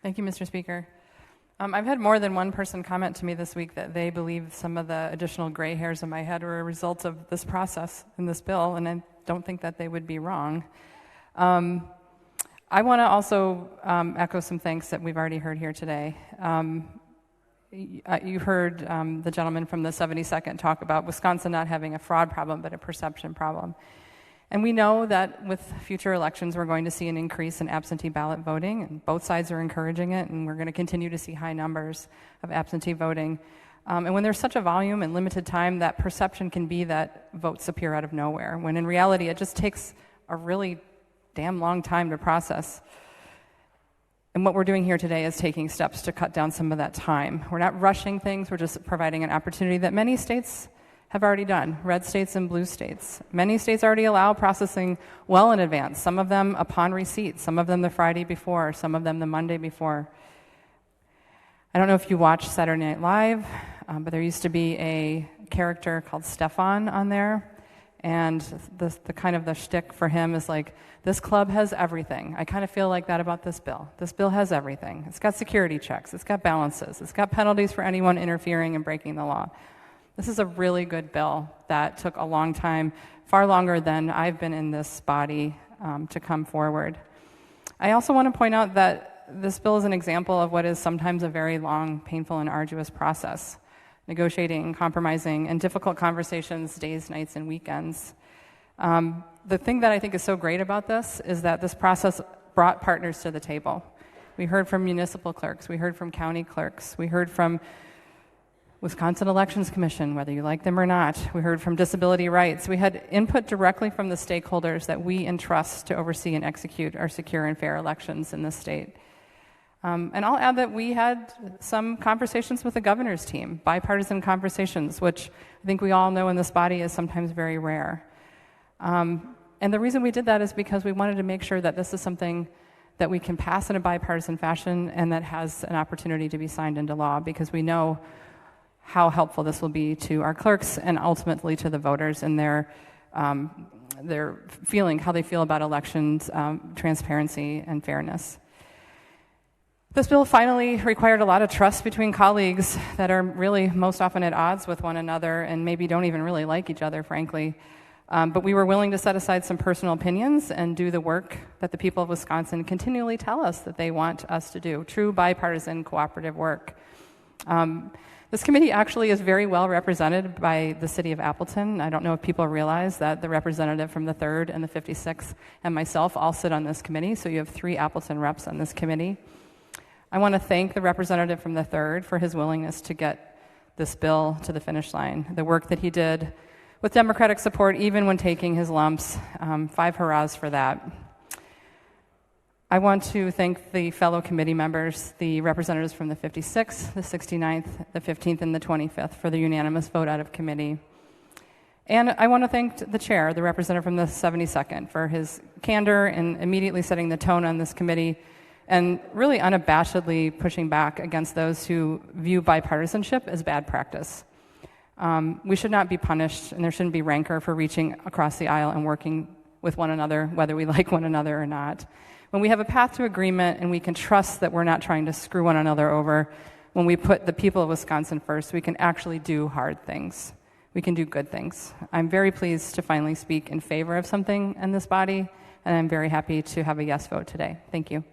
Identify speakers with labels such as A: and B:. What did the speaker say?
A: Thank you, Mr. Speaker. I've had more than one person comment to me this week that they believe some of the additional gray hairs in my head were a result of this process in this bill, and I don't think that they would be wrong. I want to also echo some thanks that we've already heard here today. You heard the gentleman from the 72nd talk about Wisconsin not having a fraud problem, but a perception problem. And we know that with future elections, we're going to see an increase in absentee ballot voting, and both sides are encouraging it, and we're going to continue to see high numbers of absentee voting. And when there's such a volume and limited time, that perception can be that votes appear out of nowhere, when in reality, it just takes a really damn long time to process. And what we're doing here today is taking steps to cut down some of that time. We're not rushing things, we're just providing an opportunity that many states have already done, red states and blue states. Many states already allow processing well in advance, some of them upon receipt, some of them the Friday before, some of them the Monday before. I don't know if you watch Saturday Night Live, but there used to be a character called Stefan on there, and the kind of the shtick for him is like, this club has everything. I kind of feel like that about this bill. This bill has everything. It's got security checks, it's got balances, it's got penalties for anyone interfering and breaking the law. This is a really good bill that took a long time, far longer than I've been in this body, to come forward. I also want to point out that this bill is an example of what is sometimes a very long, painful, and arduous process. Negotiating, compromising, and difficult conversations days, nights, and weekends. The thing that I think is so great about this is that this process brought partners to the table. We heard from municipal clerks, we heard from county clerks, we heard from Wisconsin Elections Commission, whether you like them or not. We heard from disability rights. We had input directly from the stakeholders that we entrust to oversee and execute our secure and fair elections in this state. And I'll add that we had some conversations with the governor's team, bipartisan conversations, which I think we all know in this body is sometimes very rare. And the reason we did that is because we wanted to make sure that this is something that we can pass in a bipartisan fashion and that has an opportunity to be signed into law, because we know how helpful this will be to our clerks and ultimately to the voters and their feeling, how they feel about elections, transparency, and fairness. This bill finally required a lot of trust between colleagues that are really most often at odds with one another and maybe don't even really like each other, frankly. But we were willing to set aside some personal opinions and do the work that the people of Wisconsin continually tell us that they want us to do, true bipartisan cooperative work. This committee actually is very well represented by the city of Appleton. I don't know if people realize that the representative from the 3rd and the 56th and myself all sit on this committee, so you have 3 Appleton reps on this committee. I want to thank the representative from the 3rd for his willingness to get this bill to the finish line, the work that he did with Democratic support, even when taking his lumps. 5 hurrahs for that. I want to thank the fellow committee members, the representatives from the 56th, the 69th, the 15th, and the 25th for the unanimous vote out of committee. And I want to thank the chair, the representative from the 72nd, for his candor in immediately setting the tone on this committee and really unabashedly pushing back against those who view bipartisanship as bad practice. We should not be punished, and there shouldn't be rancor for reaching across the aisle and working with one another, whether we like one another or not. When we have a path to agreement and we can trust that we're not trying to screw one another over, when we put the people of Wisconsin first, we can actually do hard things. We can do good things. I'm very pleased to finally speak in favor of something in this body, and I'm very happy to have a yes vote today. Thank you.